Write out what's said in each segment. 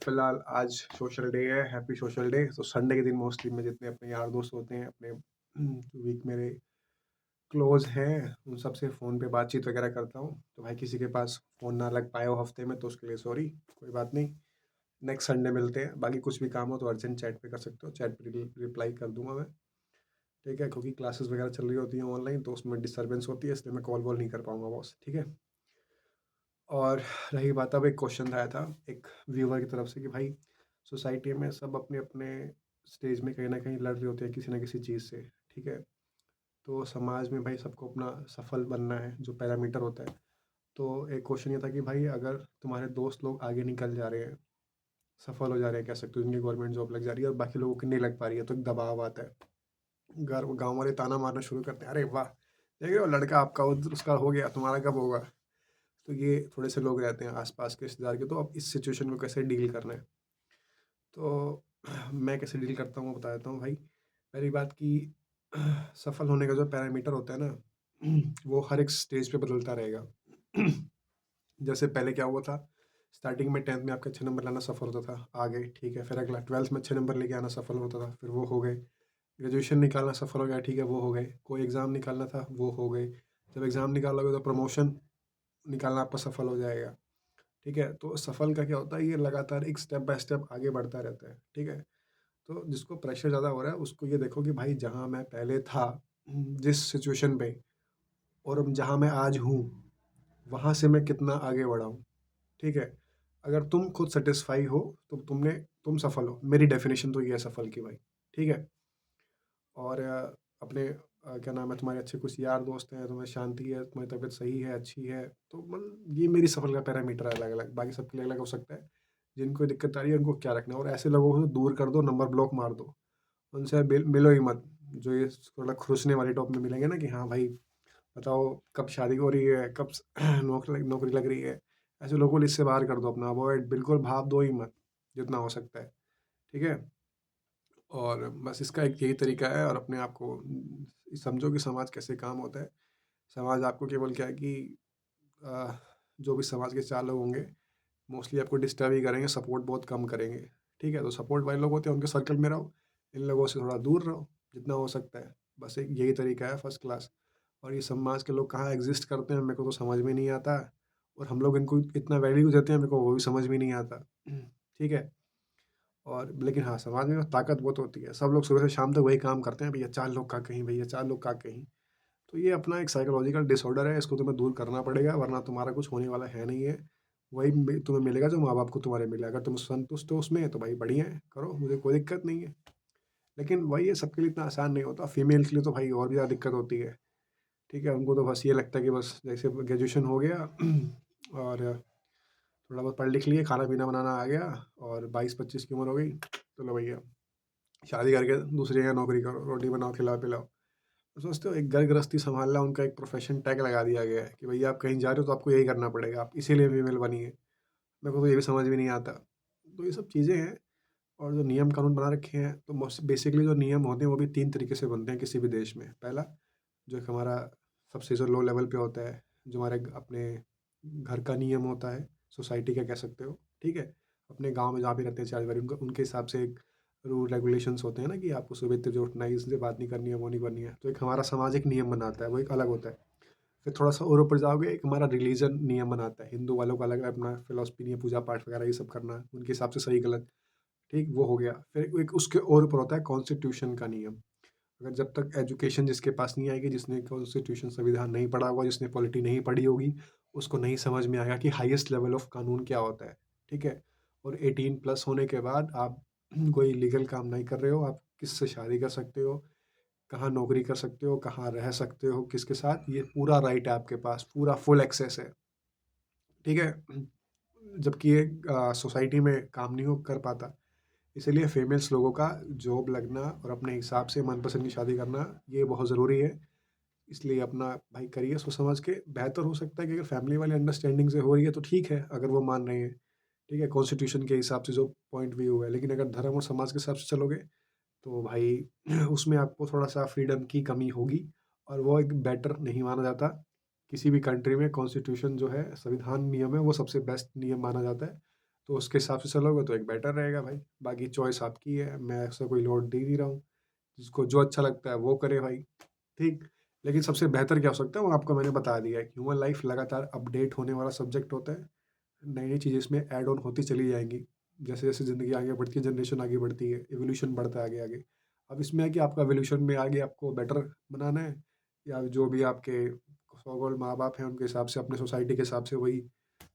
फिलहाल आज social day है, हैप्पी सोशल डे। तो संडे के दिन मोस्टली मैं जितने अपने यार दोस्त होते हैं, अपने जो वीक मेरे क्लोज़ हैं, उन सब से फ़ोन पे बातचीत वगैरह करता हूँ। तो भाई किसी के पास फ़ोन ना लग पाया हो हफ़्ते में तो उसके लिए सॉरी, कोई बात नहीं। नेक्स्ट संडे मिलते हैं। बाकी कुछ भी काम हो तो अर्जेंट चैट पे कर सकते हो, चैट पे रिप्लाई कर दूँगा मैं, ठीक है? क्योंकि क्लासेस वगैरह चल रही होती हैं ऑनलाइन तो उसमें डिस्टर्बेंस होती है, इसलिए मैं कॉल वॉल नहीं कर पाऊँगा बॉस, ठीक है? और रही बात, अब एक क्वेश्चन आया था एक व्यूअर की तरफ से कि भाई सोसाइटी में सब अपने-अपने स्टेज में कहीं न कहीं लड़ रहे होते हैं किसी न किसी चीज़ से, ठीक है? तो समाज में भाई सबको अपना सफल बनना है, जो पैरामीटर होता है। तो एक क्वेश्चन ये था कि भाई अगर तुम्हारे दोस्त लोग आगे निकल जा रहे हैं, सफल हो जा रहे हैं कह सकते हो, जिनकी गवर्नमेंट जॉब लग जा रही है और बाकी लोगों की नहीं लग पा रही है, तो एक दबाव आता है। घर गाँव वाले ताना मारना शुरू करते हैं, "अरे वाह! देख रहे हो लड़का आपका उसका हो गया, तुम्हारा कब होगा?" तो ये थोड़े से लोग रहते हैं आस-पास के रिश्तेदार के, तो अब इस सिचुएशन को कैसे डील करना है? तो मैं कैसे डील करता हूँ, वो बता देता हूँ भाई। पहली बात कि सफल होने का जो पैरामीटर होता है ना, वो हर एक स्टेज पे बदलता रहेगा। जैसे पहले क्या हुआ था, स्टार्टिंग में 10th में आपके अच्छे नंबर लाना सफल होता था, आ गए, ठीक है। फिर अगला 12th में अच्छे नंबर लेके आना सफल होता था, फिर वो हो गए। ग्रेजुएशन निकालना सफल हो गया, ठीक है, वो हो गए। कोई एग्ज़ाम निकालना था, वो हो गए। जब एग्ज़ाम निकालोगे तो प्रमोशन निकालना आपका सफल हो जाएगा। ठीक है? तो सफल का क्या होता है, ये लगातार एक स्टेप बाय स्टेप आगे बढ़ता रहता है, ठीक है? तो जिसको प्रेशर ज़्यादा हो रहा है, उसको ये देखो कि भाई जहाँ मैं पहले था, जिस सिचुएशन पे और अब जहाँ मैं आज हूँ, वहाँ से मैं कितना आगे बढ़ा हूँ, ठीक है? अगर तुम खुद सैटिस्फाई हो, तो तुम सफल हो। मेरी डेफ़िनेशन तो ये है सफल की भाई, ठीक है? और अपने क्या नाम है, तुम्हारे अच्छे कुछ यार दोस्त हैं, तुम्हें शांति है, तुम्हारी तबीयत सही है, अच्छी है, तो मतलब ये मेरी सफल का पैरामीटर है अलग-अलग, बाकी सबके लिए अलग हो सकता है। जिनको दिक्कत आ रही है उनको क्या रखना है, और ऐसे लोगों को दूर कर दो, नंबर ब्लॉक मार दो, उनसे मिलो ही मत। जो ये थोड़ा खुसने वाले टॉप में मिलेंगे ना कि हाँ भाई, बताओ कब शादी हो रही है, कब नौकरी लग रही है, ऐसे लोगों को लिस्ट से बाहर कर दो, अपना अवॉइड, बिल्कुल भाव दो ही मत, जितना हो सकता है, ठीक है? और बस इसका एक यही तरीका है, और अपने आप को समझो कि समाज कैसे काम होता है। समाज आपको केवल क्या है कि अ, जो भी समाज के 4 लोग होंगे, मोस्टली आपको डिस्टर्ब ही करेंगे, सपोर्ट बहुत कम करेंगे। ठीक है? तो सपोर्ट वाले लोग होते हैं, उनके सर्कल में रहो, इन लोगों से थोड़ा दूर रहो, जितना हो सकता है। बस एक यही तरीका है फर्स्ट क्लास। और ये समाज के लोग कहाँ एग्ज़िस्ट करते हैं, मेरे को तो समझ में नहीं आता, और हम लोग इनको इतना वैल्यू देते हैं, मेरे को वो भी समझ में नहीं आता। ठीक है? और लेकिन हाँ, समाज में ताकत बहुत होती है। सब लोग सुबह से शाम तक वही काम करते हैं, भैया 4 लोग का कहीं, भैया 4 लोग का कहीं। तो ये अपना एक साइकोलॉजिकल डिसऑर्डर है, इसको तुम्हें दूर करना पड़ेगा, वरना तुम्हारा कुछ होने वाला है नहीं है। वही तुम्हें मिलेगा जो माँ-बाप को तुम्हारे मिला। अगर तुम संतुष्ट हो उसमें तो भाई बढ़िया है, करो, मुझे कोई दिक्कत नहीं है। लेकिन वही है, सबके लिए इतना आसान नहीं होता। फीमेल के लिए तो भाई और भी ज़्यादा दिक्कत होती है, ठीक है? उनको तो बस ये लगता है कि बस जैसे ग्रेजुएशन हो गया और थोड़ा बहुत पढ़ लिख लिए, खाना-पीना बनाना आ गया और 22-25 की उम्र हो गई, तो लो भैया शादी करके दूसरी जगह नौकरी करो, रोटी बनाओ, खिलाओ-पिलाओ। तो सोचते हो एक घर गृहस्थी सँभालना उनका एक प्रोफ़ेशन टैग लगा दिया गया है कि भैया आप कहीं जा रहे हो तो आपको यही करना पड़ेगा, आप इसीलिए फीमेल बनी है। मेरे को तो ये भी समझ में नहीं आता। तो ये सब चीज़ें हैं, और जो नियम कानून बना रखे हैं, तो बेसिकली जो नियम होते हैं वो भी 3 तरीके से बनते हैं किसी भी देश में। पहला, जो एक हमारा सबसे जो लो लेवल पे होता है, जो हमारे अपने घर का नियम होता है, सोसाइटी का कह सकते हो, ठीक है? अपने गाँव में जहाँ भी रहते हैं 4 परिवार, उनका उनके हिसाब से एक रूल रेगुलेशंस होते हैं ना कि आपको सुबह इतने बजे उठना है, इससे बात नहीं करनी है, वो नहीं करनी है। तो एक हमारा समाज एक नियम बनाता है, वो एक अलग होता है। फिर थोड़ा-सा और ऊपर जाओगे, एक हमारा रिलीजन नियम बनाता है। हिंदू वालों का अलग अपना फिलॉसफी नहीं है, पूजा-पाठ वगैरह ये सब करना, उनके हिसाब से सही-गलत, ठीक? वो हो गया। फिर एक उसके और ऊपर होता है कॉन्स्टिट्यूशन का नियम। अगर जब तक एजुकेशन जिसके पास नहीं आएगी, जिसने कॉन्स्टिट्यूशन संविधान नहीं पढ़ा होगा, जिसने पॉलिटी नहीं पढ़ी होगी, उसको नहीं समझ में आएगा कि हाईएस्ट लेवल ऑफ कानून क्या होता है, ठीक है? और 18 प्लस होने के बाद आप कोई लीगल काम नहीं कर रहे हो, आप किससे शादी कर सकते हो, कहाँ नौकरी कर सकते हो, कहाँ रह सकते हो, किसके साथ, ये पूरा राइट है आपके पास, पूरा फुल एक्सेस है, ठीक है? जबकि ये सोसाइटी में काम नहीं हो कर पाता। इसीलिए फीमेल्स लोगों का जॉब लगना और अपने हिसाब से मनपसंद की शादी करना, ये बहुत ज़रूरी है। इसलिए अपना भाई करिए सोच समझ के। बेहतर हो सकता है कि अगर फैमिली वाली अंडरस्टैंडिंग से हो रही है तो ठीक है, अगर वो मान रहे हैं, ठीक है, कॉन्स्टिट्यूशन के हिसाब से जो पॉइंट व्यू है। लेकिन अगर धर्म और समाज के हिसाब से चलोगे, तो भाई उसमें आपको थोड़ा-सा फ्रीडम की कमी होगी, और वो एक बेटर नहीं माना जाता। किसी भी कंट्री में कॉन्स्टिट्यूशन जो है, संविधान नियम है, वो सबसे बेस्ट नियम माना जाता है। तो उसके हिसाब से चलोगे तो एक बेटर रहेगा भाई। बाकी चॉइस आपकी है, मैं ऐसा कोई लोड दे नहीं रहा हूँ। जिसको जो अच्छा लगता है वो करे भाई, ठीक। लेकिन सबसे बेहतर क्या हो सकता है वो आपको मैंने बता दिया है। ह्यूमन लाइफ लगातार अपडेट होने वाला सब्जेक्ट होता है। नई-नई चीज़ें इसमें ऐड ऑन होती चली जाएँगी। जैसे-जैसे ज़िंदगी आगे बढ़ती है, जनरेशन आगे बढ़ती है, इवोल्यूशन बढ़ता है आगे-आगे। अब इसमें है कि आपका इवोल्यूशन में आगे आपको बेटर बनाना है, या जो भी आपके सो कॉल्ड माँ-बाप हैं उनके हिसाब से, अपने सोसाइटी के हिसाब से वही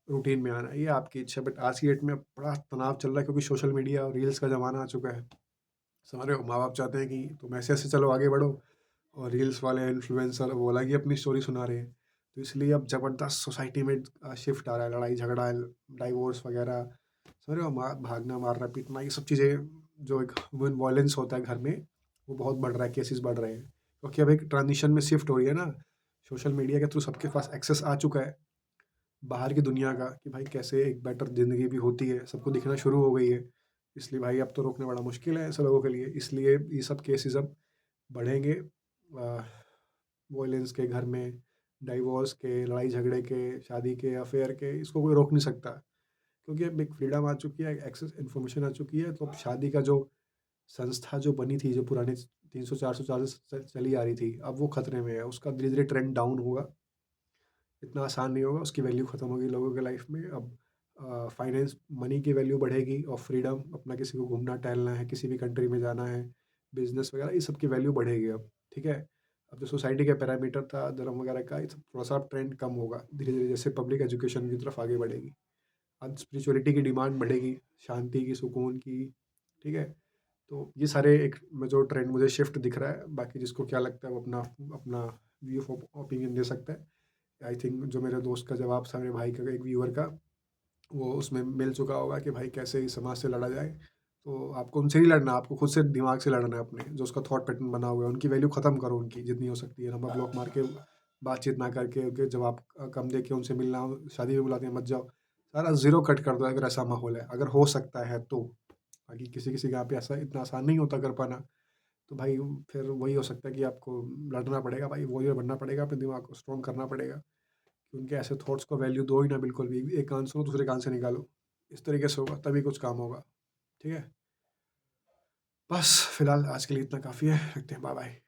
रूटीन में आना है, ये आपकी इच्छा है। बट आज की डेट में बड़ा तनाव चल रहा है क्योंकि सोशल मीडिया और रील्स का ज़माना आ चुका है। समझ रहे हो? माँ-बाप चाहते हैं कि तुम ऐसे-ऐसे चलो, आगे बढ़ो, और रील्स वाले इन्फ्लुएंसर वो अलग ही अपनी स्टोरी सुना रहे हैं। तो इसलिए अब ज़बरदस्त सोसाइटी में शिफ्ट आ रहा है, लड़ाई-झगड़ा, डाइवोर्स वगैरह, समझ रहे हो? भागना, मारना, पीटना, ये सब चीज़ें, जो एक ह्यूमन वॉयलेंस होता है घर में, वो बहुत बढ़ रहा है, केसेज़ बढ़ रहे हैं। क्योंकि अब एक ट्रांज़िशन में शिफ्ट हो रही है ना, सोशल मीडिया के थ्रू सबके पास एक्सेस आ चुका है, बाहर की दुनिया का, कि भाई कैसे एक बेटर ज़िंदगी भी होती है, सबको दिखना शुरू हो गई है। इसलिए भाई अब तो रोकना बड़ा मुश्किल है ऐसे लोगों के लिए, इसलिए ये सब केसेज़ अब बढ़ेंगे। वॉयलेंस के घर में, डाइवोर्स के, लड़ाई-झगड़े के, शादी के, अफेयर के, इसको कोई रोक नहीं सकता। क्योंकि अब एक फ्रीडम आ चुकी है, एक्सेस इन्फॉर्मेशन आ चुकी है, तो अब शादी का जो संस्था जो बनी थी, जो पुराने 300-400 साल से चली आ रही थी, अब वो खतरे में है। उसका धीरे-धीरे ट्रेंड डाउन होगा। इतना आसान नहीं होगा, उसकी वैल्यू खत्म होगी लोगों के लाइफ में। अब फाइनेंस, मनी की वैल्यू बढ़ेगी, और फ्रीडम, अपना किसी को घूमना-टहलना है, किसी भी कंट्री में जाना है, बिज़नेस वगैरह, ये सब की वैल्यू बढ़ेगी अब, ठीक है? अब जो सोसाइटी का पैरामीटर था, धर्म वगैरह का, ये सब थोड़ा-सा ट्रेंड कम होगा, धीरे-धीरे जैसे पब्लिक एजुकेशन की तरफ आगे बढ़ेगी। अब स्पिरिचुअलिटी की डिमांड बढ़ेगी, शांति की, सुकून की, ठीक है? तो ये सारे एक में जो ट्रेंड मुझे शिफ्ट दिख रहा है, बाकी जिसको क्या लगता है वो अपना अपना व्यू ऑफ ओपिनियन दे सकता है। आई थिंक जो मेरे दोस्त का जवाब था, मेरे भाई का, एक व्यूअर का, वो उसमें मिल चुका होगा कि भाई कैसे इस समाज से लड़ा जाए। तो आपको उनसे नहीं लड़ना, आपको खुद से दिमाग से लड़ना है अपने, जो उसका थॉट पैटर्न बना हुआ है, उनकी वैल्यू ख़त्म करो उनकी, जितनी हो सकती है। नंबर ब्लॉक मार के, बातचीत ना करके, उनके जवाब कम दे के, उनसे मिलना, शादी में बुलाते हैं मत जाओ। सारा ज़ीरो कट कर दो अगर ऐसा माहौल है, अगर हो सकता है तो। बाकी किसी-किसी के यहाँ पे ऐसा इतना आसान नहीं होता कर पाना। तो भाई फिर वही हो सकता है कि आपको लड़ना पड़ेगा भाई, वॉरियर बनना पड़ेगा, अपने दिमाग को स्ट्रॉन्ग करना पड़ेगा। उनके ऐसे थॉट्स को वैल्यू दो ही ना बिल्कुल भी, एक कान सुनो दूसरे कान से निकालो। इस तरीके से होगा तभी कुछ काम होगा, ठीक है? बस फिलहाल आज के लिए इतना काफ़ी है, रखते हैं, बाय बाय।